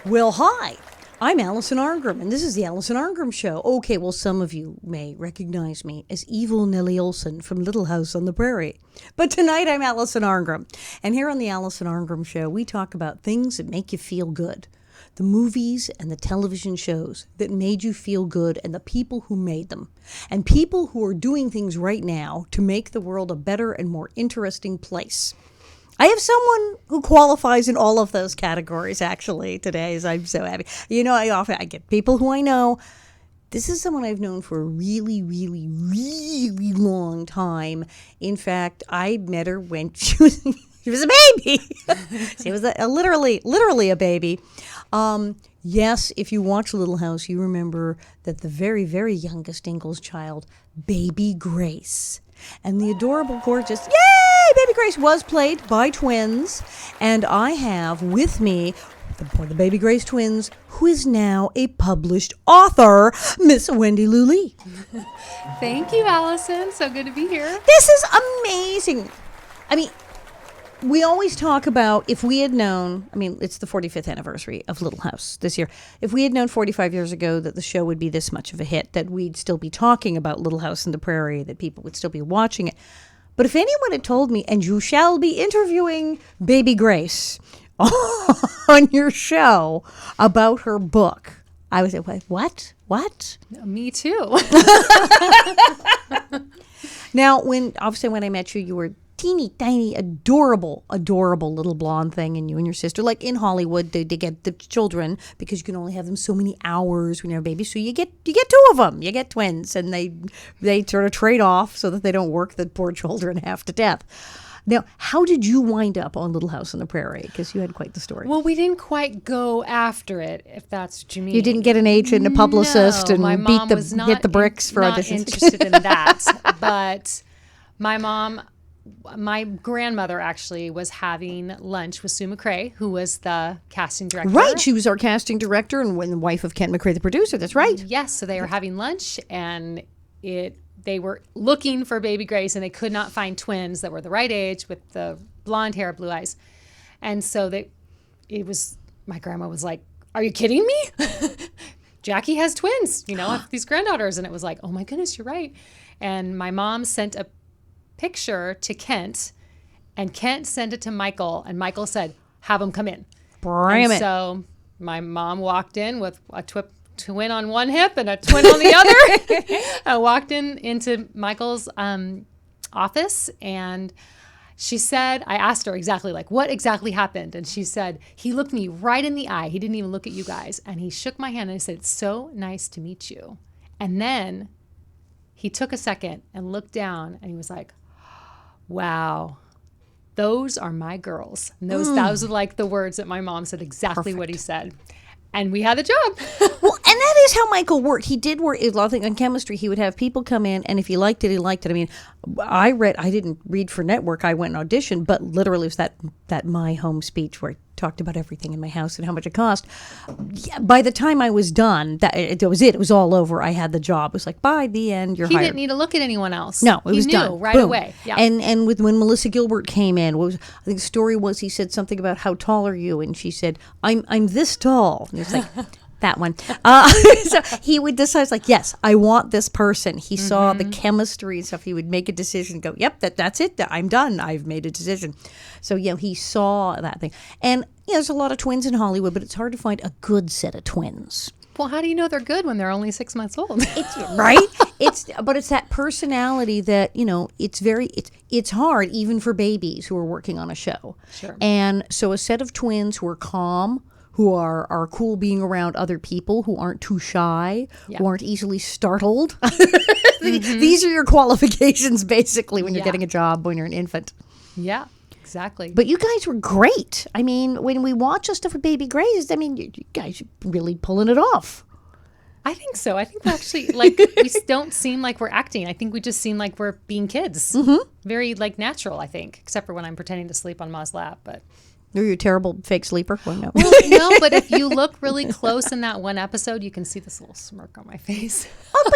Well, hi. I'm Alison Arngrim, and this is the Alison Arngrim Show. Okay, well, some of you may recognize me as evil Nellie Olson from Little House on the Prairie. But tonight I'm Alison Arngrim, and here on the Alison Arngrim Show, we talk about things that make you feel good. The movies and the television shows that made you feel good and the people who made them. And people who are doing things right now to make the world a better and more interesting place. I have someone who qualifies in all of those categories, actually, today, so I'm so happy. You know, I get people who I know. This is someone I've known for a really, really, really long time. In fact, I met her when she was a baby. She was literally a baby. Yes, if you watch Little House, you remember that the very, very youngest Ingalls child, Baby Grace, and the adorable, gorgeous, Baby Grace was played by twins. And I have with me the Baby Grace twins, who is now a published author, Miss Wendi Lou Lee. Thank you, Alison. So good to be here. This is amazing. I mean, we always talk about if we had known, it's the 45th anniversary of Little House this year. If we had known 45 years ago that the show would be this much of a hit, that we'd still be talking about Little House on the Prairie, that people would still be watching it. But if anyone had told me, and you shall be interviewing Baby Grace on your show about her book, I would say, what? Me too. Now, when I met you, you were teeny tiny, adorable little blonde thing, and you and your sister, like in Hollywood, they get the children because you can only have them so many hours when you're a baby. So you get two of them, you get twins, and they sort of trade off so that they don't work the poor children half to death. Now, how did you wind up on Little House on the Prairie? Because you had quite the story. Well, we didn't quite go after it, if that's what you mean. You didn't get an agent and a publicist and my mom hit the bricks for not auditions. Interested in that, but my grandmother actually was having lunch with Sue McCrae, who was the casting director. Right, she was our casting director and the wife of Kent McCrae, the producer. That's right. Yes, so they were having lunch, and they were looking for Baby Grace, and they could not find twins that were the right age with the blonde hair, blue eyes. And so my grandma was like, "Are you kidding me? Jackie has twins, these granddaughters." And it was like, "Oh my goodness, you're right." And my mom sent a picture to Kent, and Kent sent it to Michael, and Michael said, "Have them come in." So my mom walked in with a twin on one hip and a twin on the other. I walked into Michael's office, and she said, I asked her exactly what exactly happened, and she said, "He looked me right in the eye. He didn't even look at you guys, and he shook my hand and he said, 'It's so nice to meet you.' And then he took a second and looked down, and he was like, 'Wow, those are my girls.'" And those are like the words that my mom said, exactly what he said. And we had the job. Well, and that is how Michael worked. He did work a lot of things on chemistry. He would have people come in, and if he liked it, he liked it. I didn't read for network. I went and auditioned, but literally it was that my home speech where I talked about everything in my house and how much it cost. By the time I was done, it was it. It was all over. I had the job. It was like, by the end, you're hired. He didn't need to look at anyone else. No, it was he done. Knew right Boom. away. Yeah. And when Melissa Gilbert came in, I think the story was he said something about how tall are you, and she said, I'm this tall. And it's like, that one. So he would decide, yes, I want this person. He saw the chemistry and stuff. He would make a decision and go, yep, that's it. I'm done. I've made a decision. So, he saw that thing. And, there's a lot of twins in Hollywood, but it's hard to find a good set of twins. Well, how do you know they're good when they're only 6 months old? Right? It's that personality that, it's hard even for babies who are working on a show. Sure. And so a set of twins who are calm, who are cool being around other people, who aren't too shy, who aren't easily startled. These are your qualifications, basically, when you're getting a job, when you're an infant. Yeah, exactly. But you guys were great. When we watch the stuff with Baby Grace, you guys are really pulling it off. I think so. I think actually, we don't seem like we're acting. I think we just seem like we're being kids. Mm-hmm. Very, natural, I think, except for when I'm pretending to sleep on Ma's lap, but... Are you a terrible fake sleeper? Well, no. Well, no, but if you look really close in that one episode, you can see this little smirk on my face. Oh,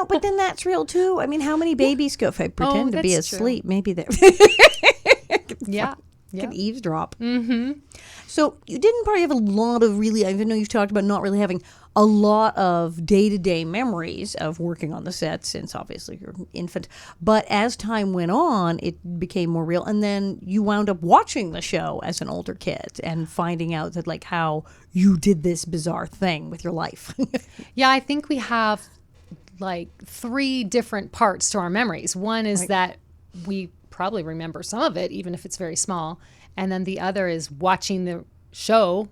but then that's real too. How many babies go if I pretend to be asleep? True. Maybe they're... Yeah. You can eavesdrop. Mm-hmm. So you didn't probably have a lot of really, I know you've talked about not really having a lot of day-to-day memories of working on the set since obviously you're an infant. But as time went on, it became more real. And then you wound up watching the show as an older kid and finding out that like how you did this bizarre thing with your life. Yeah, I think we have like 3 different parts to our memories. One is that we probably remember some of it, even if it's very small. And then the other is watching the show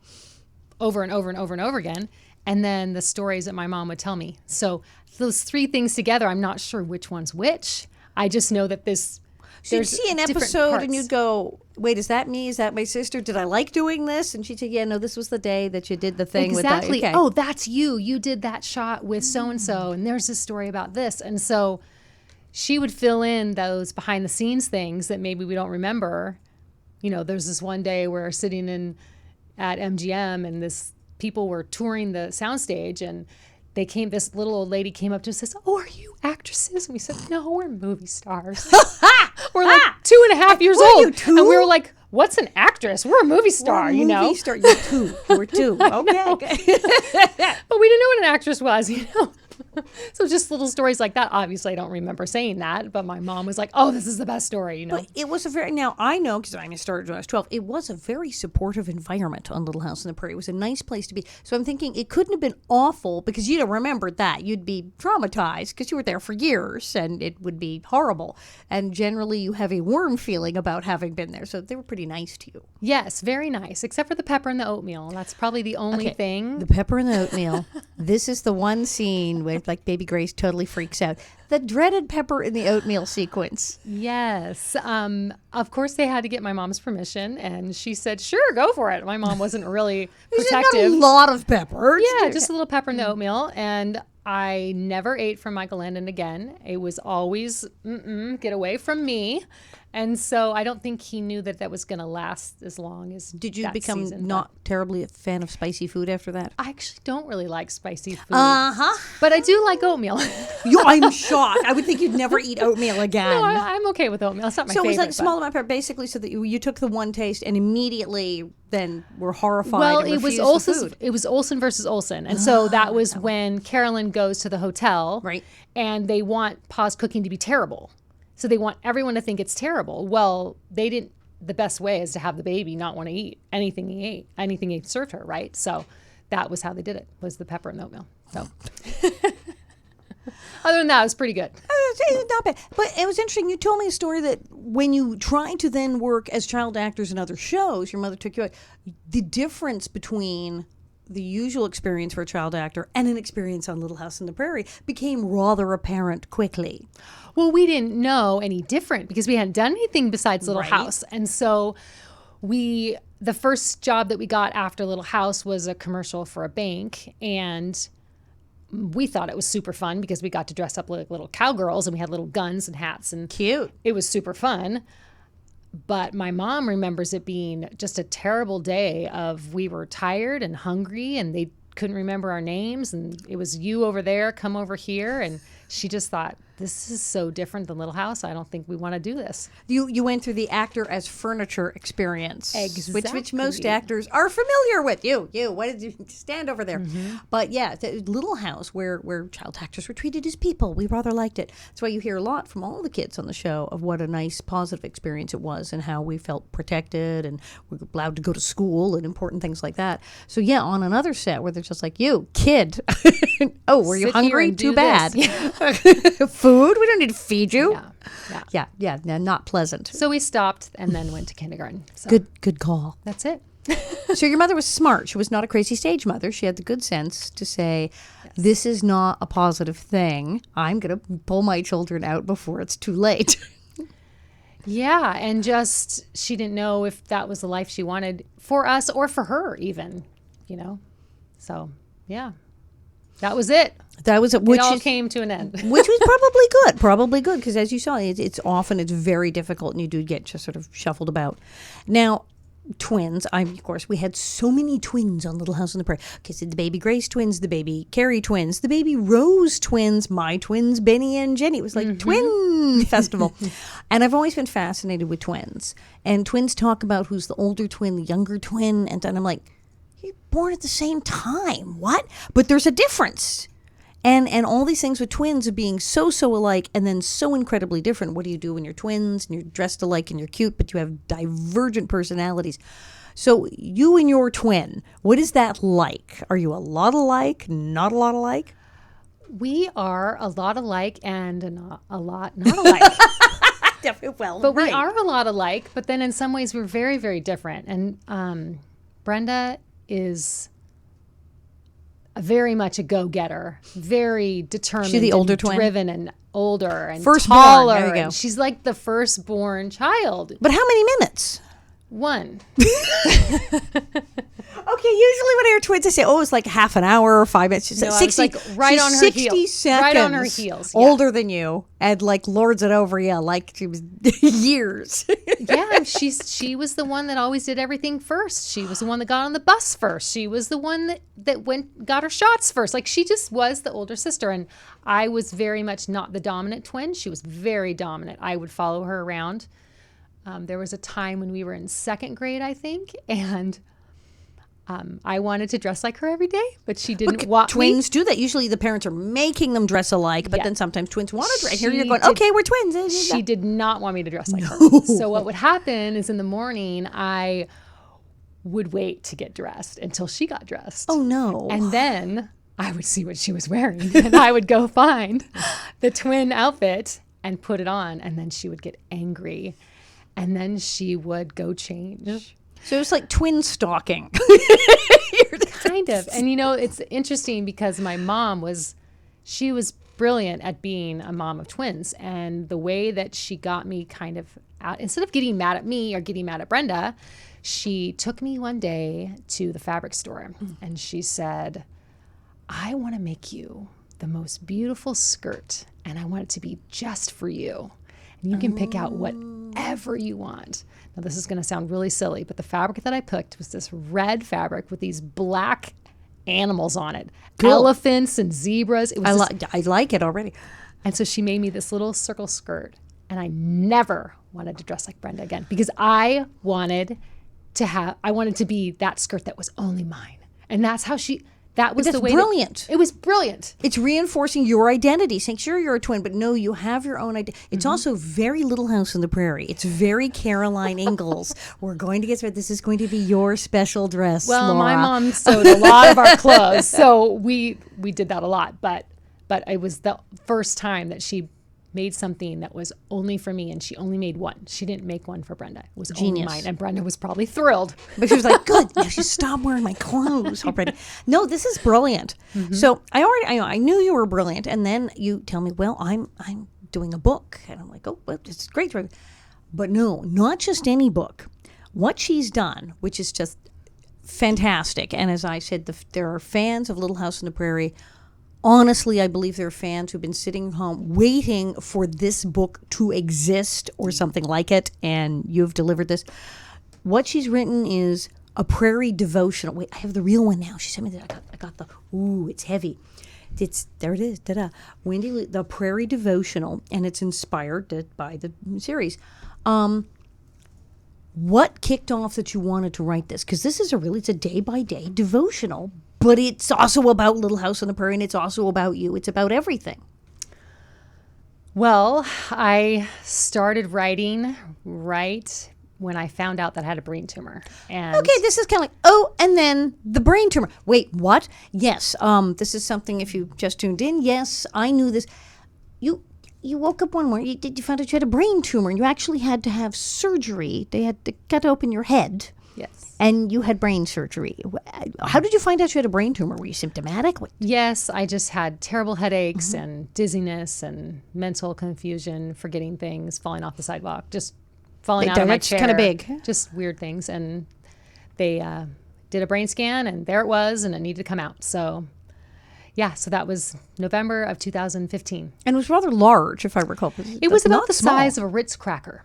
over and over and over and over again. And then the stories that my mom would tell me. So those 3 things together, I'm not sure which one's which. I just know that this. So you'd see an episode and you'd go, wait, is that me? Is that my sister? Did I like doing this? And she'd say, yeah, no, this was the day that you did the thing exactly. with that. Okay. Oh, that's you. You did that shot with so-and-so. And there's this story about this. And so she would fill in those behind the scenes things that maybe we don't remember. You know, there's this one day where we're sitting at MGM and people were touring the soundstage and this little old lady came up to us and says, oh, are you actresses? And we said, no, we're movie stars. We're like 2.5 years old. And we were like, what's an actress? We're a movie star, you know? Movie star. You're 2. We're 2. Okay. But we didn't know what an actress was, you know? So just little stories like that. Obviously, I don't remember saying that, but my mom was like, oh, this is the best story, you know? But it was now I know, because I started when I was 12, it was a very supportive environment on Little House on the Prairie. It was a nice place to be. So I'm thinking it couldn't have been awful because you'd have remembered that. You'd be traumatized because you were there for years and it would be horrible. And generally you have a warm feeling about having been there. So they were pretty nice to you. Yes, very nice, except for the pepper and the oatmeal. That's probably the only thing. The pepper and the oatmeal. This is the one scene where like Baby Grace totally freaks out. The dreaded pepper in the oatmeal sequence. Yes. Of course, they had to get my mom's permission, and she said, sure, go for it. My mom wasn't really protective. Not a lot of pepper. Yeah, just a little pepper in the oatmeal. And I never ate from Michael Landon again. It was always, get away from me. And so I don't think he knew that was going to last as long as Did you that become season, not terribly a fan of spicy food after that? I actually don't really like spicy food. Uh-huh. But I do like oatmeal. I'm shocked. I would think you'd never eat oatmeal again. No, I'm okay with oatmeal. It's not my favorite. So it was like small amount of pepper, basically, so that you took the one taste and immediately then were horrified. Well, and it was Olsen versus Olsen, and so that was when Carolyn goes to the hotel, right? And they want Pa's cooking to be terrible, so they want everyone to think it's terrible. Well, they didn't. The best way is to have the baby not want to eat anything he served her, right? So that was how they did it. Was the pepper and oatmeal. So. Other than that, it was pretty good. It's not bad. But it was interesting. You told me a story that when you tried to then work as child actors in other shows, your mother took you out. The difference between the usual experience for a child actor and an experience on Little House on the Prairie became rather apparent quickly. Well, we didn't know any different because we hadn't done anything besides Little House. And so the first job that we got after Little House was a commercial for a bank, and we thought it was super fun because we got to dress up like little cowgirls and we had little guns and hats, and cute. It was super fun. But my mom remembers it being just a terrible day of we were tired and hungry and they couldn't remember our names, and it was you over there, come over here, and she just thought, this is so different than Little House. I don't think we want to do this. You went through the actor as furniture experience. Exactly. Which most actors are familiar with. You, what did you stand over there? Mm-hmm. But yeah, Little House, where child actors were treated as people. We rather liked it. That's why you hear a lot from all the kids on the show of what a nice, positive experience it was and how we felt protected and we were allowed to go to school and important things like that. So yeah, on another set where they're just like, you, kid. Oh, were you hungry? Too bad. Food? We don't need to feed you. Yeah. No, not pleasant. So we stopped and then went to kindergarten. So Good call. that's it. So your mother was smart. She was not a crazy stage mother. She had the good sense to say, this is not a positive thing. I'm going to pull my children out before it's too late. Yeah, and just she didn't know if that was the life she wanted for us or for her even, So, yeah. That was it. That was it all came to an end. Which was probably good, because as you saw, it's very difficult and you do get just sort of shuffled about. Now, twins, of course, we had so many twins on Little House on the Prairie. Okay, so the baby Grace twins, the baby Carrie twins, the baby Rose twins, my twins, Benny and Jenny. It was like twin festival. And I've always been fascinated with twins. And twins talk about who's the older twin, the younger twin. And then I'm like, you're born at the same time. What? But there's a difference. And all these things with twins of being so alike and then so incredibly different. What do you do when you're twins and you're dressed alike and you're cute, but you have divergent personalities? So you and your twin, what is that like? Are you a lot alike, not a lot alike? We are a lot alike and not a lot not alike. Well, but right. We are a lot alike, but then in some ways we're very, very different. And Brenda is very much a go-getter, very determined. She's the older twin, driven and older and firstborn. Taller. There you go. She's like the firstborn child. But how many minutes? One. Okay, usually when I hear twins, I say, "Oh, it's like half an hour or 5 minutes." She's no, 60, like right on her 60 heels. seconds, right on her heels. Yeah. Older than you, and like lords it over you like she was years. Yeah, she was the one that always did everything first. She was the one that got on the bus first. She was the one that got her shots first. Like she just was the older sister, and I was very much not the dominant twin. She was very dominant. I would follow her around. There was a time when we were in second grade, I think, and I wanted to dress like her every day, but she didn't want Twins do that. Usually the parents are making them dress alike, but then sometimes twins want to dress. Here you're going, okay, we're twins. She did not want me to dress like her. So what would happen is in the morning, I would wait to get dressed until she got dressed. Oh, no. And then I would see what she was wearing, and I would go find the twin outfit and put it on, and then she would get angry, and then she would go change. So it's like twin stalking. Kind of. And it's interesting because my mom was brilliant at being a mom of twins. And the way that she got me kind of out, instead of getting mad at me or getting mad at Brenda, she took me one day to the fabric store and she said, I want to make you the most beautiful skirt and I want it to be just for you. And you can pick out whatever you want. Now, this is going to sound really silly, but the fabric that I picked was this red fabric with these black animals on it. Cool. Elephants and zebras. It was I like it already. And so she made me this little circle skirt. And I never wanted to dress like Brenda again because I wanted to be that skirt that was only mine. And that's how that was the way. Brilliant. It was brilliant. It's reinforcing your identity, saying, sure, you're a twin, but no, you have your own identity. It's also very Little House on the Prairie. It's very Caroline Ingalls. We're going to get started. This is going to be your special dress, Well, Laura. my mom sewed a lot of our clothes, so we did that a lot. But it was the first time that she made something that was only for me, and she only made one. She didn't make one for Brenda. It was only mine, and Brenda was probably thrilled. But she was like, good, now she stopped wearing my clothes already. No, this is brilliant. So I knew you were brilliant, and then you tell me, well, I'm doing a book. And I'm like, oh, well, this is great. But no, not just any book. What she's done, which is just fantastic, and as I said, there are fans of Little House on the Prairie. Honestly, I believe there are fans who've been sitting home waiting for this book to exist or something like it, and you've delivered this. What she's written is a Prairie Devotional. Wait, I have the real one now. She sent me that. I got the, it's heavy. There it is. Wendi Lou, the Prairie Devotional, and it's inspired by the series. What kicked off that you wanted to write this? Because this is it's a day-by-day devotional, but it's also about Little House on the Prairie, and it's also about you. It's about everything. Well, I started writing right when I found out that I had a brain tumor. And okay, this is kind of like, and then the brain tumor. Wait, what? Yes, this is something, if you just tuned in, yes, I knew this. You woke up one morning, you found out you had a brain tumor, and you actually had to have surgery. They had to cut open your head. Yes. And you had brain surgery. How did you find out you had a brain tumor? Were you symptomatic? Yes, I just had terrible headaches and dizziness and mental confusion, forgetting things, falling off the sidewalk, just falling out of my chair. It's kind of big. Just weird things. And they did a brain scan, and there it was, and it needed to come out. So, yeah, so that was November of 2015. And it was rather large, if I recall. It was about the size of a Ritz cracker.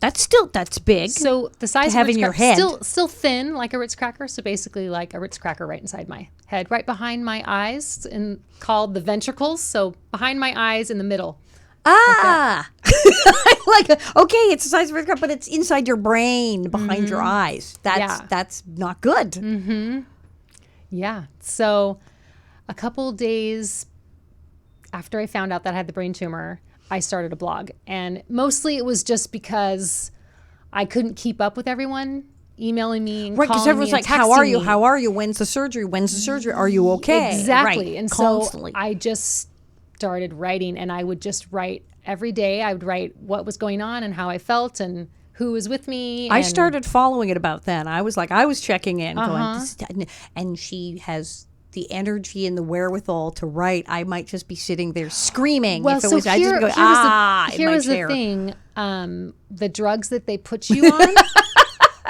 That's big. So the size To have of a Ritz in your cracker, head. still thin like a Ritz cracker. So basically like a Ritz cracker right inside my head, right behind my eyes, and called the ventricles. So behind my eyes in the middle. Ah, okay, it's the size of a cup, but it's inside your brain, behind your eyes. That's not good. Yeah. So a couple days after I found out that I had the brain tumor, I started a blog. And mostly it was just because I couldn't keep up with everyone emailing me and Right, because calling everyone's me like, and "How are texting you? me. How are you? When's the surgery? When's the surgery? Are you okay?" Exactly. Right. And Constantly. so I just started writing, and I would just write every day. I would write what was going on and how I felt and who was with me. I and- started following it about then. I was checking in, going, this, and she has the energy and the wherewithal to write. I might just be sitting there screaming. Well, if it so was, I here, just go, here in my was the chair. thing. The drugs that they put you on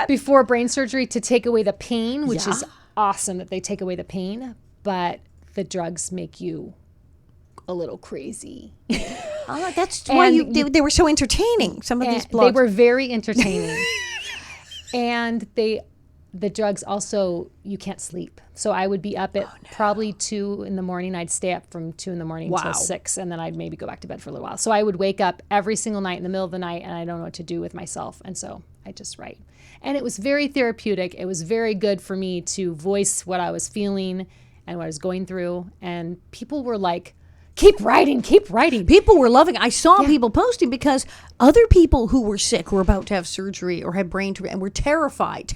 before brain surgery to take away the pain, which is awesome that they take away the pain, but the drugs make you a little crazy. That's why And they were so entertaining. Some of these blogs. They were very entertaining. And the drugs also, you can't sleep. So I would be up at probably 2 in the morning. I'd stay up from 2 in the morning till 6, and then I'd maybe go back to bed for a little while. So I would wake up every single night in the middle of the night, and I don't know what to do with myself. And so I just write. And it was very therapeutic. It was very good for me to voice what I was feeling and what I was going through. And people were like, keep writing, keep writing. People were loving it. I saw people posting because other people who were sick were about to have surgery or had brain tumor and were terrified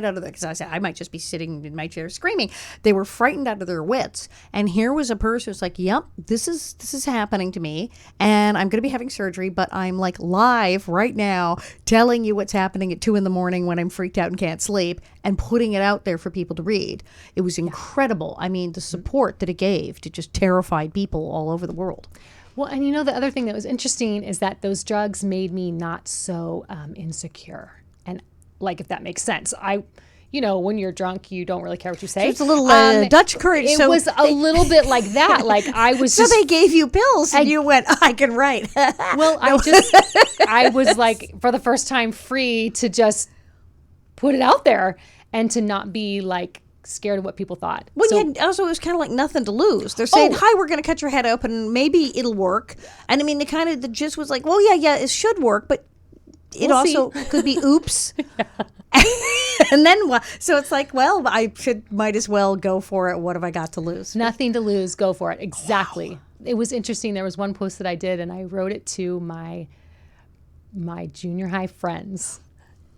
out of it. Because I said, I might just be sitting in my chair screaming. They were frightened out of their wits. And here was a person who's like, yep, this is happening to me. And I'm going to be having surgery, but I'm like live right now telling you what's happening at 2 a.m. when I'm freaked out and can't sleep and putting it out there for people to read. It was incredible. I mean, the support that it gave to just terrified people all over the world. Well, and you know, the other thing that was interesting is that those drugs made me not so insecure. And like, if that makes sense, when you're drunk, you don't really care what you say. So it's a little Dutch courage. It was a little bit like that. Like I was so they gave you pills and you went, I can write. Well, I was like, for the first time, free to just put it out there and to not be like scared of what people thought. Well, also, it was kind of like nothing to lose. They're saying, hi, we're going to cut your head open and maybe it'll work. And I mean, the gist was like, well, yeah, it should work, but it also could be oops. And then what? So it's like, well, might as well go for it. What have I got to lose? Nothing to lose. Go for it. Exactly. Wow. It was interesting. There was one post that I did, and I wrote it to my junior high friends.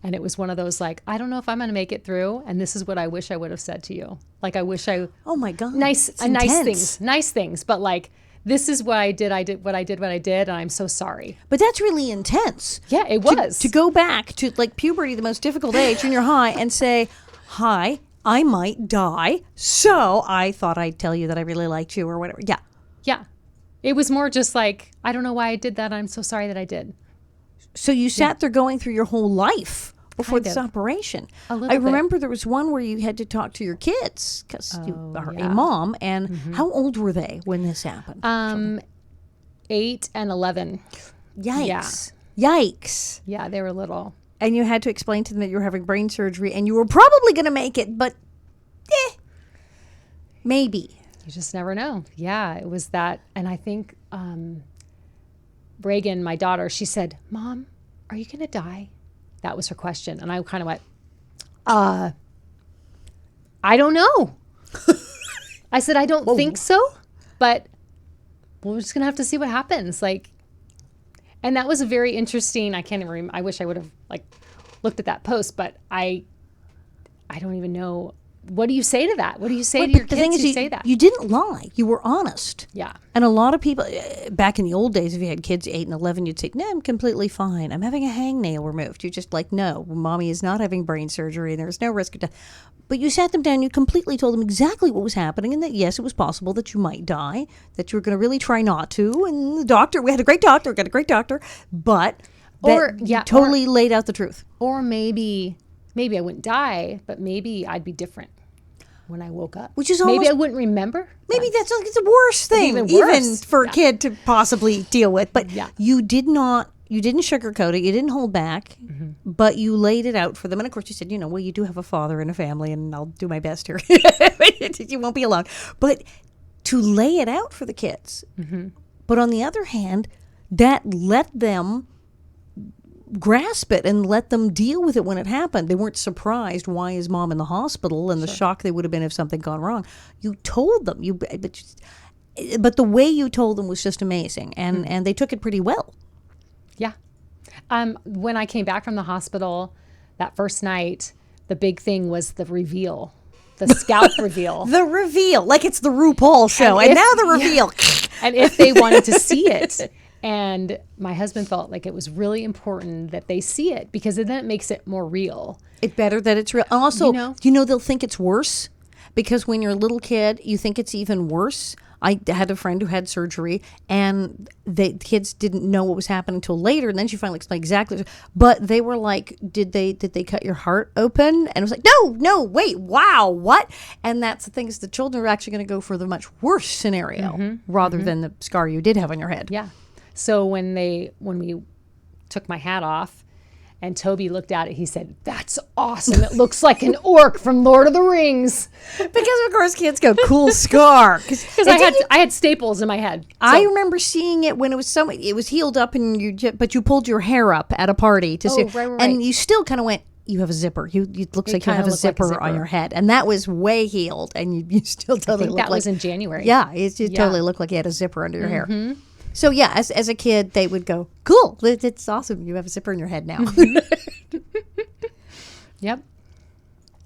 And it was one of those like, I don't know if I'm going to make it through. And this is what I wish I would have said to you. Like, I wish I. Oh my God. Nice things. But like, this is what I did. I did what I did. And I'm so sorry. But that's really intense. Yeah, it was. To go back to like puberty, the most difficult age, junior high, and say, hi, I might die. So I thought I'd tell you that I really liked you or whatever. Yeah. Yeah. It was more just like, I don't know why I did that. I'm so sorry that I did. So you sat there going through your whole life before this operation. I remember there was one where you had to talk to your kids because you are a mom. And how old were they when this happened? 8 and 11. Yikes. Yeah. Yikes. Yeah, they were little. And you had to explain to them that you were having brain surgery and you were probably going to make it, but maybe. You just never know. Yeah, it was that. And I think Reagan, my daughter, she said, Mom, are you going to die? That was her question. And I kind of went, I don't know. I said, I don't think so, but we're just going to have to see what happens. Like, and that was a very interesting, I can't even remember. I wish I would have like looked at that post, but I don't even know. What do you say to that? What do you say to your kids who say that? You didn't lie. You were honest. Yeah. And a lot of people, back in the old days, if you had kids 8 and 11, you'd say, no, I'm completely fine. I'm having a hangnail removed. You're just like, no, mommy is not having brain surgery and there's no risk of death. But you sat them down, you completely told them exactly what was happening and that, yes, it was possible that you might die, that you were going to really try not to. And the doctor, we had a great doctor, but you totally laid out the truth. Or maybe I wouldn't die, but maybe I'd be different when I woke up. Which is maybe I wouldn't remember. Maybe that's like the worst thing, even for a kid to possibly deal with. But you did not you didn't sugarcoat it. You didn't hold back, but you laid it out for them. And of course, you said, well, you do have a father and a family, and I'll do my best here. You won't be alone. But to lay it out for the kids. But on the other hand, that let them grasp it and let them deal with it when it happened. They weren't surprised, why is mom in the hospital, and the shock they would have been if something gone wrong. You told them. But the way you told them was just amazing, and they took it pretty well. Yeah. When I came back from the hospital that first night, the big thing was the reveal, the scalp reveal. The reveal, like it's the RuPaul show, and now the reveal. And if they wanted to see it. And my husband felt like it was really important that they see it, because then it makes it more real. It's better that it's real. And also, they'll think it's worse, because when you're a little kid, you think it's even worse. I had a friend who had surgery, and the kids didn't know what was happening until later, and then she finally explained exactly. But they were like, "Did they cut your heart open?" And it was like, "No, wait, wow, what?" And that's the thing, is the children are actually going to go for the much worse scenario rather than the scar you did have on your head. Yeah. So when we took my hat off, and Toby looked at it, he said, "That's awesome. It looks like an orc from Lord of the Rings." Because of course kids go, "Cool scar." Because I had staples in my head. So. I remember seeing it when it was healed up, and but you pulled your hair up at a party to see, right. and you still kind of went, "You have a zipper. It looks like you have a zipper on your head," and that was way healed, and you still totally looked like. That was in January. Yeah, it totally looked like you had a zipper under your hair. So yeah, as a kid, they would go, "Cool, it's awesome. You have a zipper in your head now." Yep.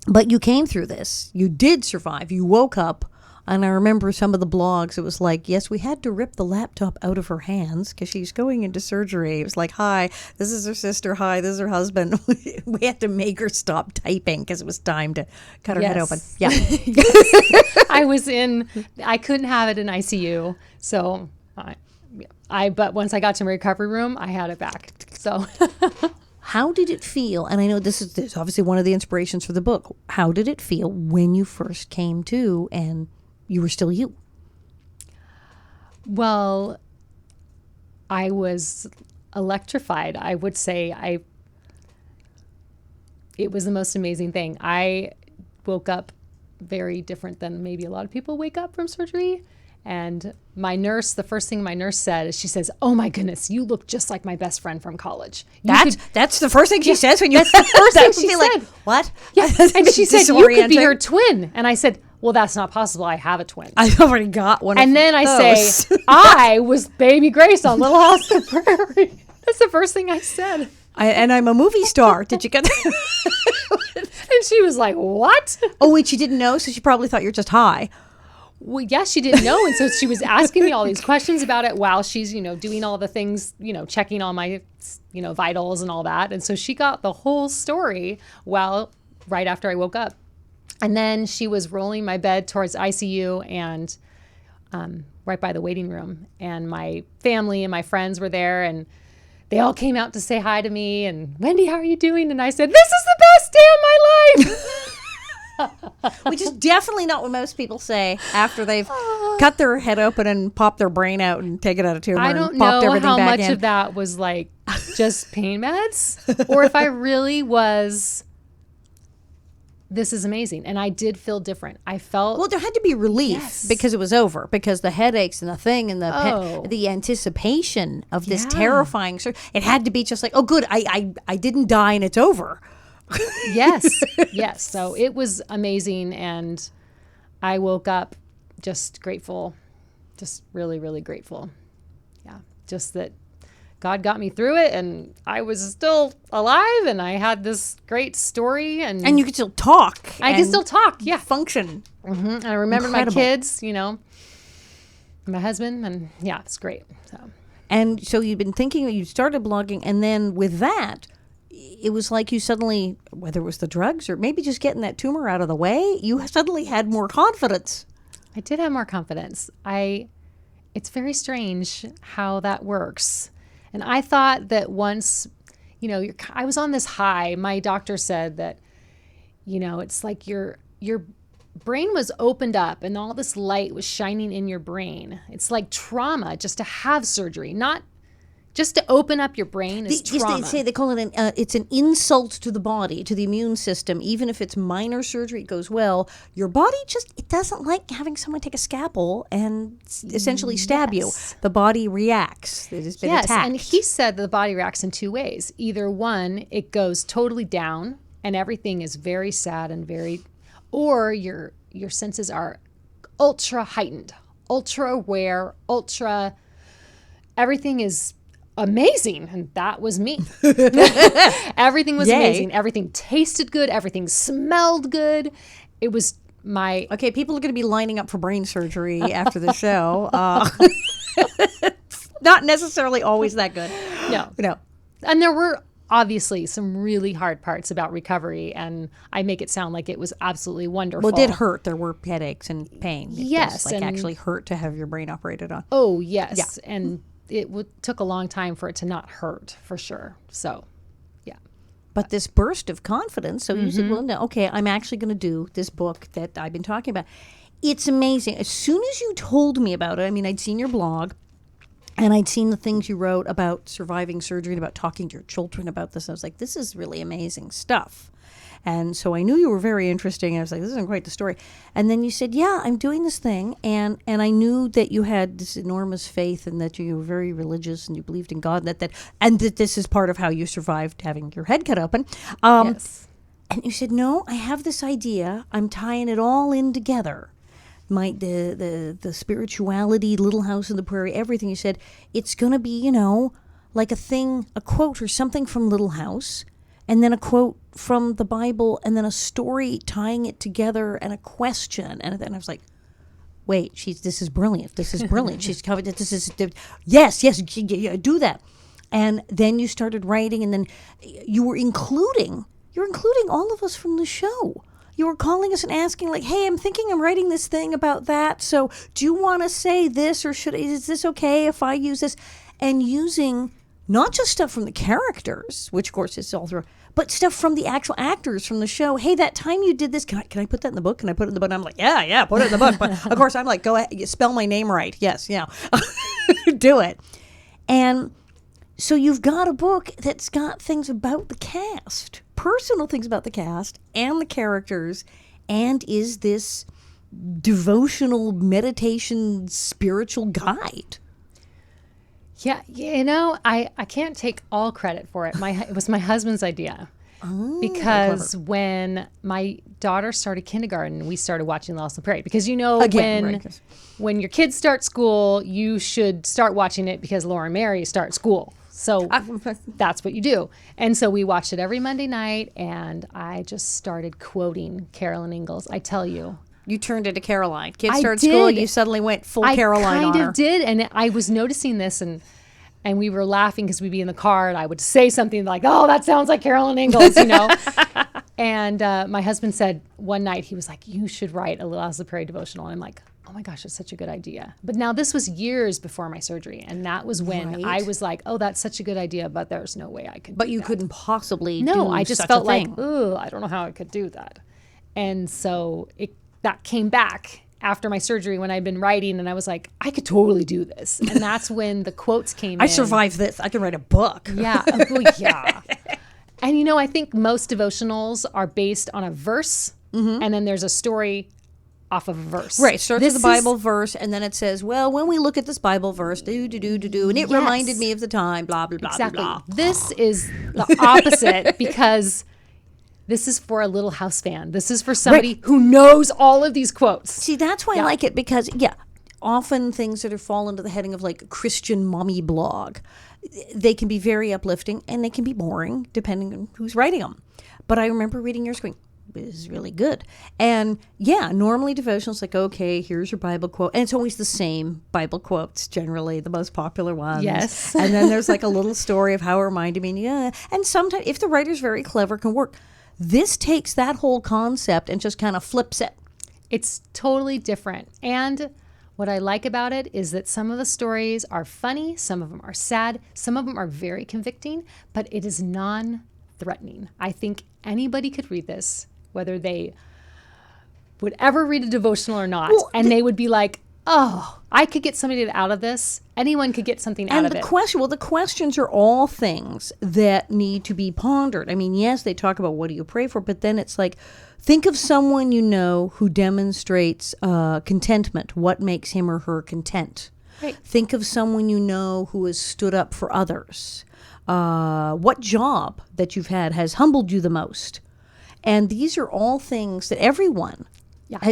But you came through this. You did survive. You woke up. And I remember some of the blogs, it was like, yes, we had to rip the laptop out of her hands because she's going into surgery. It was like, "Hi, this is her sister. Hi, this is her husband." We had to make her stop typing because it was time to cut her head open. Yeah. I couldn't have it in ICU. So but once I got to my recovery room, I had it back. So how did it feel? And I know this is obviously one of the inspirations for the book. How did it feel when you first came to and you were still you? Well, I was electrified. I would say it was the most amazing thing. I woke up very different than maybe a lot of people wake up from surgery. And my nurse, the first thing my nurse said is, she says, "Oh my goodness, you look just like my best friend from college." That's the first thing she says when you. That's the first thing she said. Like, what? Yeah. And she said, "You could be her twin." And I said, "Well, that's not possible. I have a twin. I already got one." And then I say, "I was Baby Grace on Little House on the Prairie." That's the first thing I said. And I'm a movie star. Did you get that? And she was like, "What?" Oh wait, she didn't know, so she probably thought you're just high. Well, yes, she didn't know. And so she was asking me all these questions about it while she's, doing all the things, checking all my, vitals and all that. And so she got the whole story right after I woke up. And then she was rolling my bed towards ICU and right by the waiting room. And my family and my friends were there, and they all came out to say hi to me. And, "Wendy, how are you doing?" And I said, "This is the best day of my life." Which is definitely not what most people say after they've cut their head open and popped their brain out and taken out a tumor. I don't and popped know everything how back much in. of that was like just pain meds, or if I really was, this is amazing. And I did feel different. I felt... Well, there had to be relief because it was over, because the headaches and the thing and the anticipation of this terrifying... It had to be just like, "Oh, good, I didn't die and it's over." Yes. So it was amazing, and I woke up just grateful, just really, really grateful. Yeah, just that God got me through it, and I was still alive, and I had this great story, and you could still talk. I can still talk. Yeah, function. And I remember my kids, my husband, and yeah, it's great. And so you'd been thinking, you started blogging, and then with that, it was like you suddenly, whether it was the drugs or maybe just getting that tumor out of the way, you suddenly had more confidence. I did have more confidence. It's very strange how that works. And I thought that once, I was on this high. My doctor said that, it's like your brain was opened up and all this light was shining in your brain. It's like trauma just to have surgery, not Just to open up your brain is trauma. They call it it's an insult to the body, to the immune system. Even if it's minor surgery, it goes well. Your body it doesn't like having someone take a scalpel and essentially stab you. The body reacts. It has been attacked. And he said the body reacts in two ways. Either one, it goes totally down and everything is very sad and or your senses are ultra heightened, ultra aware, everything is amazing, and that was me. Everything was amazing. Everything tasted good. Everything smelled good. It was okay, people are going to be lining up for brain surgery after the show. Not necessarily always that good. No. And there were obviously some really hard parts about recovery, and I make it sound like it was absolutely wonderful. Well, it did hurt. There were headaches and pain. It yes. does, actually hurt to have your brain operated on. Oh, yes. Yeah. And it took a long time for it to not hurt, for sure. So, yeah. But this burst of confidence, so you said, well, no, okay, I'm actually going to do this book that I've been talking about. It's amazing. As soon as you told me about it, I mean, I'd seen your blog, and I'd seen the things you wrote about surviving surgery and about talking to your children about this. I was like, this is really amazing stuff. And so I knew you were very interesting. I was like, this isn't quite the story. And then you said, yeah, I'm doing this thing. And I knew that you had this enormous faith and that you were very religious and you believed in God and that this is part of how you survived having your head cut open. Yes. And you said, no, I have this idea. I'm tying it all in together. The spirituality, Little House on the Prairie, everything. You said, it's going to be, like a quote or something from Little House, and then a quote from the Bible, and then a story tying it together, and a question. And then I was like, wait, this is brilliant. This is brilliant. She's covered it. Yes, do that. And then you started writing, and then you're including all of us from the show. You were calling us and asking, like, hey, I'm thinking I'm writing this thing about that. So do you want to say this, or is this okay if I use this? And using not just stuff from the characters, which of course is all through, but stuff from the actual actors from the show. Hey, that time you did this, can I put that in the book? Can I put it in the book? And I'm like, yeah, put it in the book. But of course, I'm like, go ahead, spell my name right. Yes, do it. And so you've got a book that's got things about the cast, personal things about the cast and the characters, and is this devotional meditation spiritual guide. Yeah, I can't take all credit for it. It was my husband's idea. Because when my daughter started kindergarten, we started watching Little House on the Prairie. Because when your kids start school, you should start watching it because Laura and Mary start school. So that's what you do. And so we watched it every Monday night, and I just started quoting Carolyn Ingalls. I tell you. You turned into Caroline. Kids started school, you suddenly went full Caroline on her. I kind of did, and I was noticing this, and we were laughing because we'd be in the car, and I would say something like, oh, that sounds like Carolyn Ingalls, And my husband said one night, he was like, you should write a Little House on the Prairie devotional. And I'm like, oh my gosh, that's such a good idea. But now this was years before my surgery, and that was when I was like, oh, that's such a good idea, but there's no way I could do that. But you couldn't possibly do I just felt like, thing. ooh, I don't know how I could do that. And so that came back after my surgery when I'd been writing, and I was like, I could totally do this. And that's when the quotes came in. I survived this. I can write a book. Yeah. Yeah. And I think most devotionals are based on a verse, and then there's a story off of a verse. Right. It starts with the Bible verse, and then it says, well, when we look at this Bible verse, and it reminded me of the time, blah, blah, blah, exactly. blah, blah. This is the opposite because this is for a Little House fan. This is for somebody who knows all of these quotes. See, that's why I like it because, often things that fall into the heading of like Christian mommy blog, they can be very uplifting and they can be boring depending on who's writing them. But I remember reading yours going, this is really good. And normally devotionals like, okay, here's your Bible quote. And it's always the same Bible quotes, generally the most popular ones. Yes. And then there's like a little story of how it reminded me. And sometimes if the writer's very clever, can work. This takes that whole concept and just kind of flips it. It's totally different. And what I like about it is that some of the stories are funny, some of them are sad, some of them are very convicting, but it is non-threatening. I think anybody could read this, whether they would ever read a devotional or not, and they would be like, oh, I could get somebody out of this. Anyone could get something out of it. The questions are all things that need to be pondered. I mean, yes, they talk about what do you pray for, but then it's like, think of someone you know who demonstrates contentment. What makes him or her content? Right. Think of someone you know who has stood up for others. What job that you've had has humbled you the most? And these are all things that everyone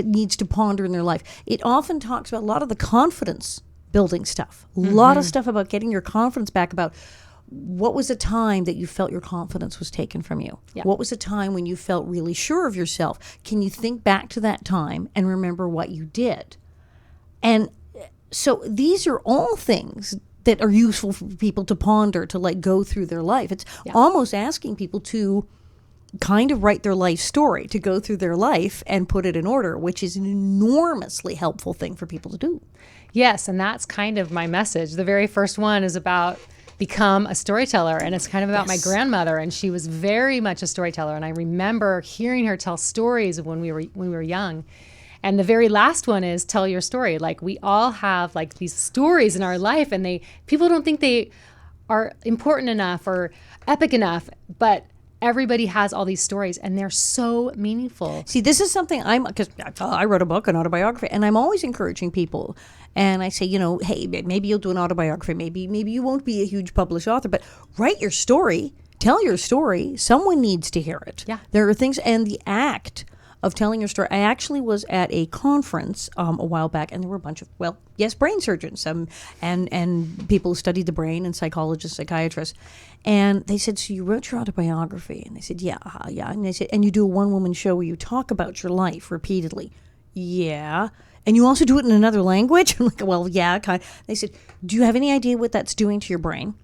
needs to ponder in their life. It often talks about a lot of the confidence building stuff, a lot of stuff about getting your confidence back, about what was a time that you felt your confidence was taken from you? Yeah. What was a time when you felt really sure of yourself? Can you think back to that time and remember what you did? And so these are all things that are useful for people to ponder, to like go through their life. It's almost asking people to kind of write their life story, to go through their life and put it in order, which is an enormously helpful thing for people to do. Yes, and that's kind of my message. The very first one is about become a storyteller, and it's kind of about my grandmother, and she was very much a storyteller, and I remember hearing her tell stories of when we were young. And the very last one is tell your story. Like, we all have like these stories in our life, and people don't think they are important enough or epic enough, but everybody has all these stories, and they're so meaningful. See, this is something because I wrote a book, an autobiography, and I'm always encouraging people. And I say, hey, maybe you'll do an autobiography. Maybe you won't be a huge published author, but write your story, tell your story. Someone needs to hear it. Yeah. There are things, and the act of telling your story. I actually was at a conference a while back, and there were a bunch of, brain surgeons and people who studied the brain, and psychologists, psychiatrists. And they said, so you wrote your autobiography? And they said, yeah. And they said, and you do a one-woman show where you talk about your life repeatedly. Yeah. And you also do it in another language? I'm like, well, yeah, kind of. They said, do you have any idea what that's doing to your brain?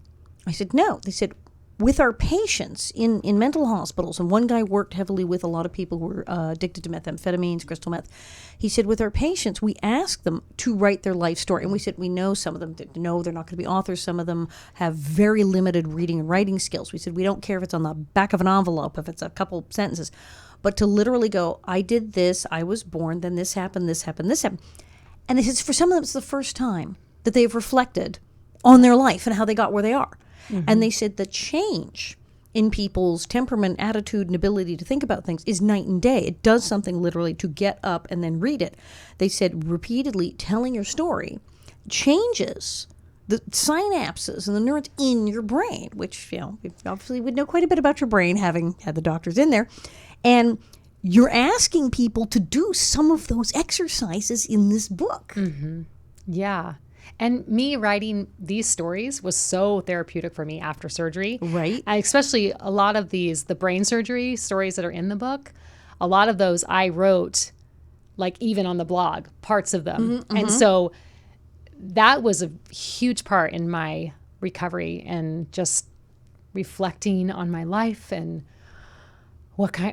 I said, no. They said, with our patients in mental hospitals, and one guy worked heavily with a lot of people who were addicted to methamphetamines, crystal meth. He said, with our patients, we ask them to write their life story. And we said, we know some of them know they're not going to be authors. Some of them have very limited reading and writing skills. We said, we don't care if it's on the back of an envelope, if it's a couple sentences. But to literally go, I did this, I was born, then this happened, this happened, this happened. And it is, for some of them, it's the first time that they've reflected on their life and how they got where they are. Mm-hmm. And they said the change in people's temperament, attitude, and ability to think about things is night and day. It does something literally to get up and then read it. They said repeatedly telling your story changes the synapses and the neurons in your brain, which, obviously would know quite a bit about your brain, having had the doctors in there. And you're asking people to do some of those exercises in this book. Mm-hmm. Yeah. And me writing these stories was so therapeutic for me after surgery. Right. Especially a lot of the brain surgery stories that are in the book, a lot of those I wrote, like even on the blog, parts of them. Mm-hmm, and so that was a huge part in my recovery and just reflecting on my life and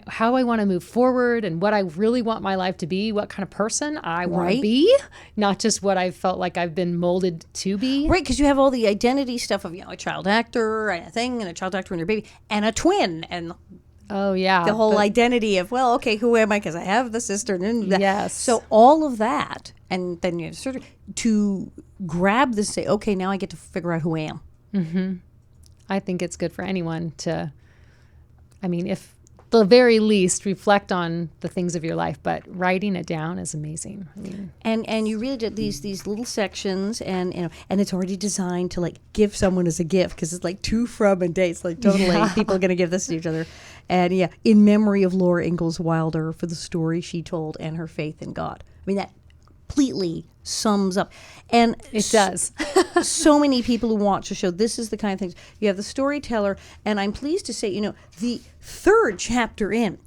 how I want to move forward and what I really want my life to be, what kind of person I want to be, not just what I felt like I've been molded to be. Right, because you have all the identity stuff of, a child actor and a thing, and a child actor and your baby, and a twin, and the whole identity of, who am I? Because I have the sister. And yes. So all of that, and then you have surgery, to grab this, say, okay, now I get to figure out who I am. Mm-hmm. I think it's good for anyone to, if the very least, reflect on the things of your life, but writing it down is amazing. And you really did these little sections, and it's already designed to like give someone as a gift, because it's like to, from, and dates, like totally people are going to give this to each other. And in memory of Laura Ingalls Wilder for the story she told and her faith in God. that completely sums up. And it does. So many people who watch the show, this is the kind of things. You have the storyteller, and I'm pleased to say, the third chapter in,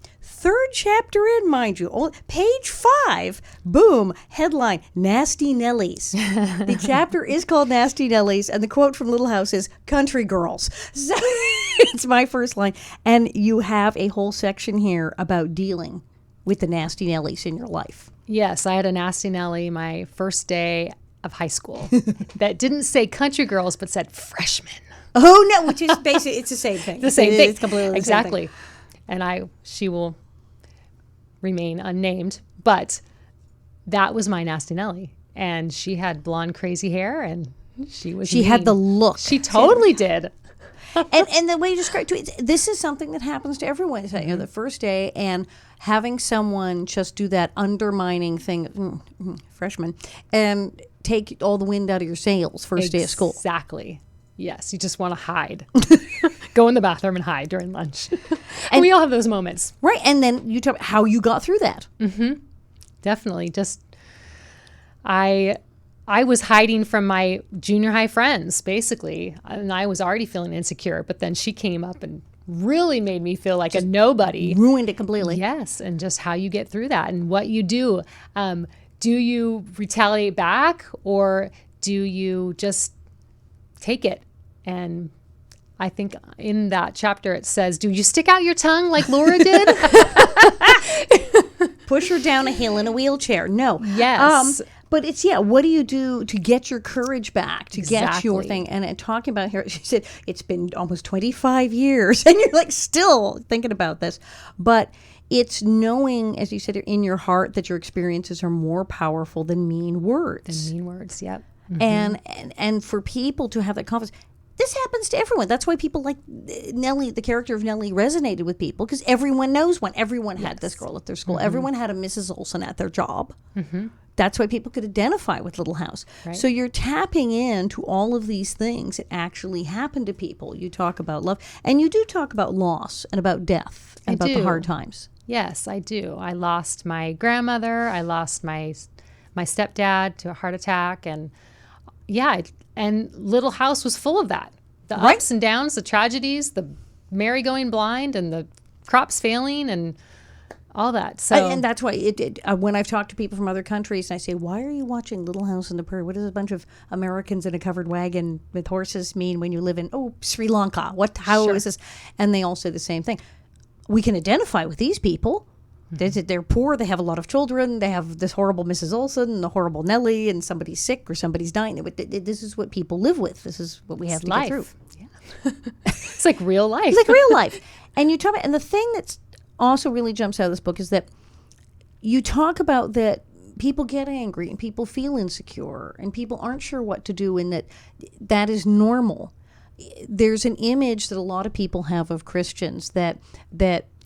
mind you, page 5, boom, headline, Nasty Nellies. The chapter is called Nasty Nellies, and the quote from Little House is, country girls. So it's my first line. And you have a whole section here about dealing with the Nasty Nellies in your life. Yes, I had a Nasty Nellie my first day of high school that didn't say country girls, but said freshmen. Oh, no, which is basically, it's the same thing. The same thing. It's completely exactly. The same thing. And she will remain unnamed, but that was my Nasty Nellie. and she had blonde, crazy hair, and she had the look. She totally did. and the way you described it, this is something that happens to everyone. You know, the first day, and having someone just do that undermining thing, freshman, and take all the wind out of your sails first day of school. Exactly. Yes, you just want to hide. Go in the bathroom and hide during lunch. And we all have those moments. Right, and then you talk about how you got through that. Mm-hmm. Definitely. Just, I was hiding from my junior high friends, basically, and I was already feeling insecure, but then she came up and really made me feel like just a nobody. Ruined it completely. Yes, and just how you get through that and what you do. Do you retaliate back, or do you just take it? And I think in that chapter it says, do you stick out your tongue like Laura did? Push her down a hill in a wheelchair. No. Yes. But it's, what do you do to get your courage back, to get your thing? And talking about here, she said, it's been almost 25 years, and you're like still thinking about this. But it's knowing, as you said, in your heart that your experiences are more powerful than mean words. Yep. Mm-hmm. And for people to have that confidence, this happens to everyone. That's why people like Nellie, the character of Nellie, resonated with people, because everyone knows one. Everyone had this girl at their school. Mm-hmm. Everyone had a Mrs. Olson at their job. Mm-hmm. That's why people could identify with Little House. Right. So you're tapping into all of these things that actually happen to people. You talk about love, and you do talk about loss and about death and about the hard times. Yes, I do. I lost my grandmother. I lost my stepdad to a heart attack, and and Little House was full of that. The ups and downs, the tragedies, the Mary going blind, and the crops failing, and all that. So, and that's why when I've talked to people from other countries, and I say, "Why are you watching Little House on the Prairie? What does a bunch of Americans in a covered wagon with horses mean when you live in Sri Lanka? How is this?" And they all say the same thing. We can identify with these people. They're poor. They have a lot of children. They have this horrible Mrs. Olson and the horrible Nellie, and somebody's sick or somebody's dying. This is what people live with. This is what we have to get through. Yeah. It's like real life. It's like real life. And you talk about, and the thing that's also really jumps out of this book is that you talk about that people get angry and people feel insecure and people aren't sure what to do, and that is normal. There's an image that a lot of people have of Christians that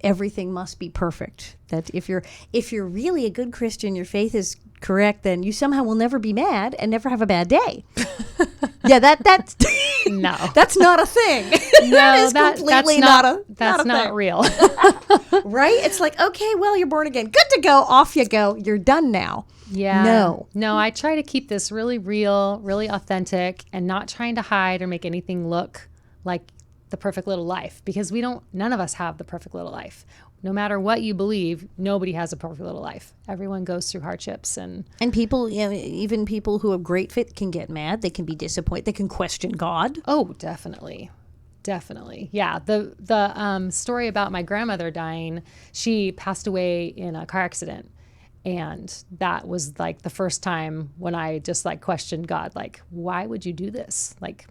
everything must be perfect. That if you're really a good Christian, your faith is correct, then you somehow will never be mad and never have a bad day. That's no, that's not a thing. That's not real. Right? It's like, okay, well, you're born again. Good to go. Off you go. You're done now. Yeah. No, I try to keep this really real, really authentic, and not trying to hide or make anything look like the perfect little life, because none of us have the perfect little life. No matter what you believe, nobody has a perfect little life. Everyone goes through hardships, and people, even people who have great faith can get mad. They can be disappointed. They can question God. Oh, definitely. Yeah. The story about my grandmother dying, she passed away in a car accident. And that was like the first time when I just like questioned God, like, why would you do this? Like,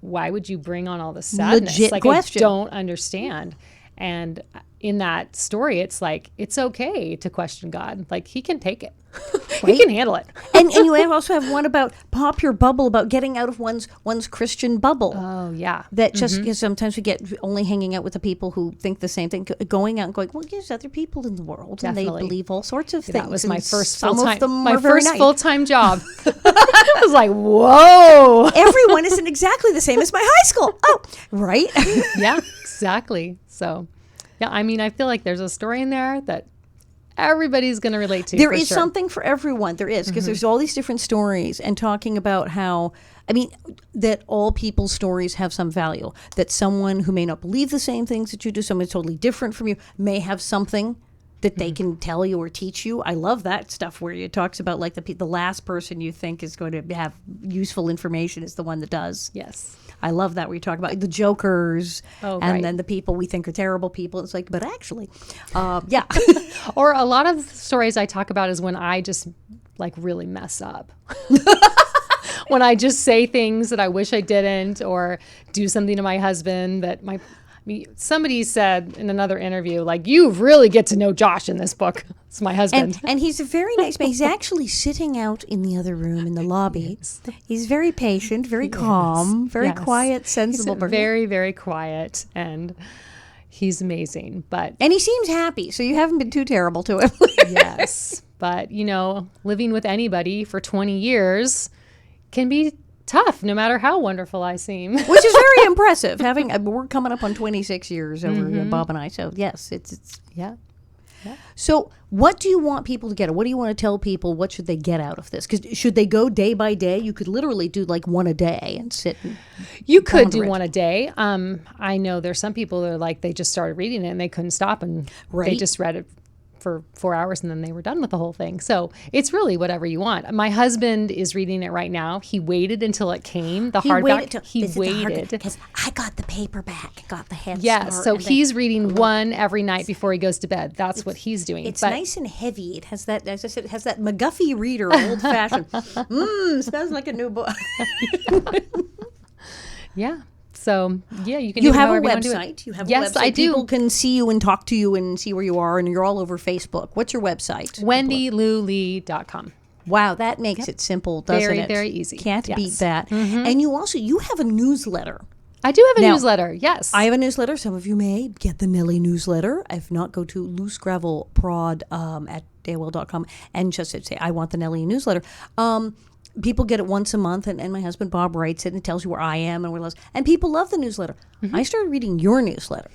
why would you bring on all this sadness? Legit question. I don't understand. And in that story, it's like, it's okay to question God. Like, he can take it. He can handle it. and you also have one about pop your bubble, about getting out of one's Christian bubble. Oh, yeah. That just, because sometimes we get only hanging out with the people who think the same thing, going out and going, well, there's other people in the world. Definitely. And they believe all sorts of things. That was my first full-time full-time job. I was like, whoa. Everyone isn't exactly the same as my high school. Oh, right? Yeah, exactly. So, yeah, I mean, I feel like there's a story in there that everybody's going to relate to. There is something for everyone. There is, because there's all these different stories, and talking about how, that all people's stories have some value. That someone who may not believe the same things that you do, someone totally different from you, may have something that they can tell you or teach you. I love that stuff where it talks about like the last person you think is going to have useful information is the one that does. Yes. I love that where you talk about the jokers then the people we think are terrible people. It's like, but actually, yeah. Or a lot of stories I talk about is when I just like really mess up. When I just say things that I wish I didn't, or do something to my husband that mean, somebody said in another interview, like, you really get to know Josh in this book. It's my husband. And he's a very nice man. He's actually sitting out in the other room in the lobby. He's very patient, very calm, very quiet, sensible. He's very, very quiet, and he's amazing. And he seems happy, so you haven't been too terrible to him. Yes. But, living with anybody for 20 years can be tough, no matter how wonderful I seem. Which is very impressive. We're coming up on 26 years over Bob and I. So yes, it's yeah. So what do you want people to get? Or what do you want to tell people? What should they get out of this? Because should they go day by day? You could literally do like one a day and sit. You could do one a day. I know there's some people that are like, they just started reading it and they couldn't stop, and they just read it for 4 hours and then they were done with the whole thing. So it's really whatever you want. My husband is reading it right now. He waited until it came, the hardback. He waited because I got the paperback, got the head. Yeah, so he's reading one every night before he goes to bed. That's what he's doing. It's nice and heavy. It has that, as I said, it has that McGuffey reader, old fashioned. Smells like a new book. Yeah. So, yeah, you can you do have a however you want to do website. it. You have Yes, a website. I do. People can see you and talk to you and see where you are, and you're all over Facebook. What's your website? WendiLouLee.com. Wow, that makes it simple, doesn't Very, it? very easy. Can't Yes. beat that. And you have a newsletter. I do have a Now, newsletter, yes. I have a newsletter. Some of you may get the Nellie newsletter. If not, go to loosegravelprod at AOL.com and just say, I want the Nellie newsletter. People get it once a month, and my husband Bob writes it and it tells you where I am and where else. And people love the newsletter. I started reading your newsletter.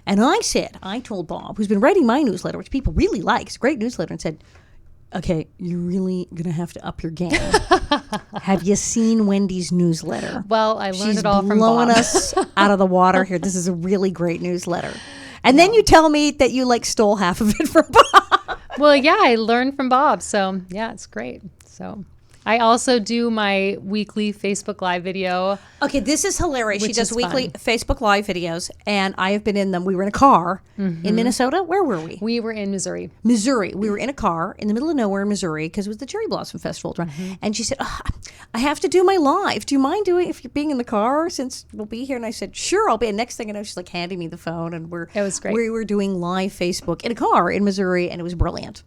And I told Bob, who's been writing my newsletter, which people really like, it's a great newsletter, and said, okay, you're really going to have to up your game. Have you seen Wendy's newsletter? Well, I learned She's it all from Bob. blowing us out of the water here. This is a really great newsletter. And then you tell me that you stole half of it from Bob. Well, yeah, I learned from Bob. So, yeah, it's great. So, I also do my weekly Facebook Live video. Okay, this is hilarious. She Which does is weekly fun. Facebook Live videos, and I have been in them. We were in a car in Minnesota. Where were we? We were in Missouri. Missouri. We were in a car in the middle of nowhere in Missouri because it was the Cherry Blossom Festival. And she said, I have to do my live. Do you mind doing if you're being in the car since we'll be here? And I said, sure, I'll be. And next thing I know, she's handing me the phone, and It was great. we were doing live Facebook in a car in Missouri, and it was brilliant.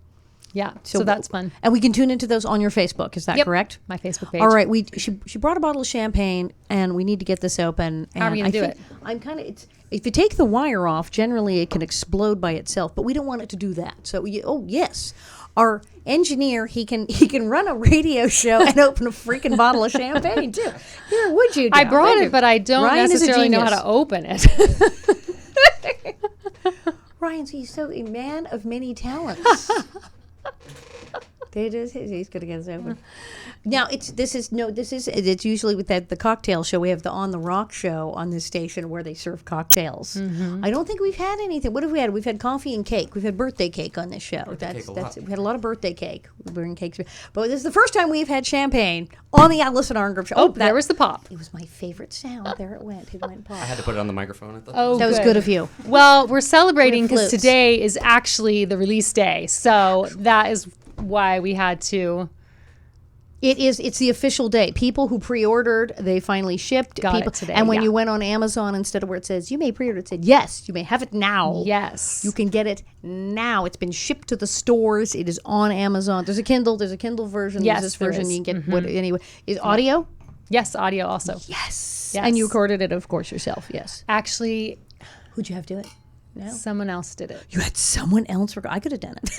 Yeah, so that's fun. And we can tune into those on your Facebook. Is that Yep, correct? my Facebook page. All right. She brought a bottle of champagne, and we need to get this open. How are we gonna do it? I'm kind of. If you take the wire off, generally it can explode by itself, but we don't want it to do that. So, yes, our engineer he can run a radio show and open a freaking bottle of champagne too. Here, would you? I now? brought Thank it, you. but I don't Ryan is a necessarily know how genius. to open it. He's so a man of many talents. He's going to get us open. Now it's usually with the cocktail show. We have the On the Rock show on this station where they serve cocktails. I don't think we've had anything. What have we had? We've had coffee and cake. We've had birthday cake on this show. We had a lot of birthday cake. We bring cakes, but this is the first time we've had champagne on the Alison Arngrim show. There was the pop. It was my favorite sound. There it went. It went pop. I had to put it on the microphone. I thought. Oh, That was good of you. Well, we're celebrating because flutes. today is actually the release day. So that is why we had to. It's the official day. People who pre-ordered, they finally shipped. Got it today, and when yeah. you went on Amazon, instead of where it says you may pre-order, it said yes, you may have it now. Yes. You can get it now. It's been shipped to the stores. It is on Amazon. There's a Kindle version. Yes, There's this there version. is. You can get anyway. Is audio? Yes, audio also. Yes. Yes. And you recorded it, of course, yourself. Yes. Actually, Who'd you have do it? No. someone else did it. You had someone else record. I could have done it.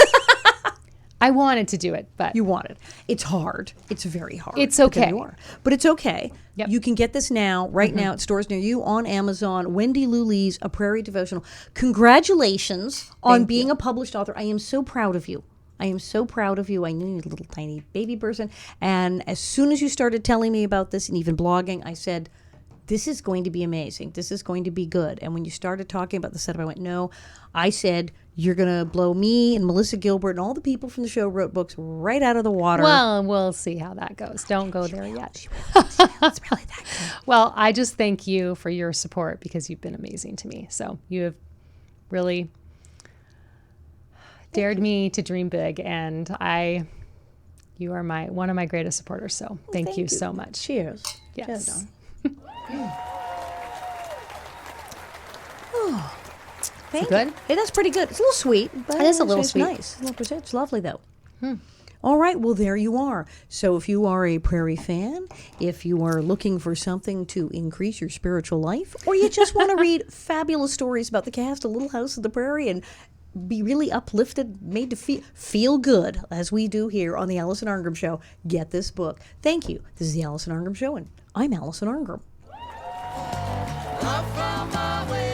I wanted to do it, but You wanted. It's hard. It's very hard. It's okay. because you are. But it's okay. Yep. You can get this now, right now, at stores near you on Amazon. Wendi Lou Lee's A Prairie Devotional. Congratulations on being a published author. I am so proud of you. I am so proud of you. I knew you were a little tiny baby person. And as soon as you started telling me about this and even blogging, I said, this is going to be amazing. This is going to be good. And when you started talking about the setup, I went, no. I said, you're going to blow me and Melissa Gilbert and all the people from the show wrote books right out of the water. well, we'll see how that goes. Don't go there yet. It's really that good. Well, I just thank you for your support because you've been amazing to me. So you have really dared me to dream big, and you are one of my greatest supporters. So thank you so much. Cheers. Yes. Cheers, Thank good? you. Hey, that's pretty good. It's a little sweet, but It is a little it's sweet. nice. It's lovely, though. All right, well, there you are. So if you are a Prairie fan, if you are looking for something to increase your spiritual life, or you just want to read fabulous stories about the cast of Little House on the Prairie and be really uplifted, made to feel good, as we do here on the Alison Arngrim Show, get this book. Thank you. This is the Alison Arngrim Show, and I'm Alison Arngrim. Up from my way.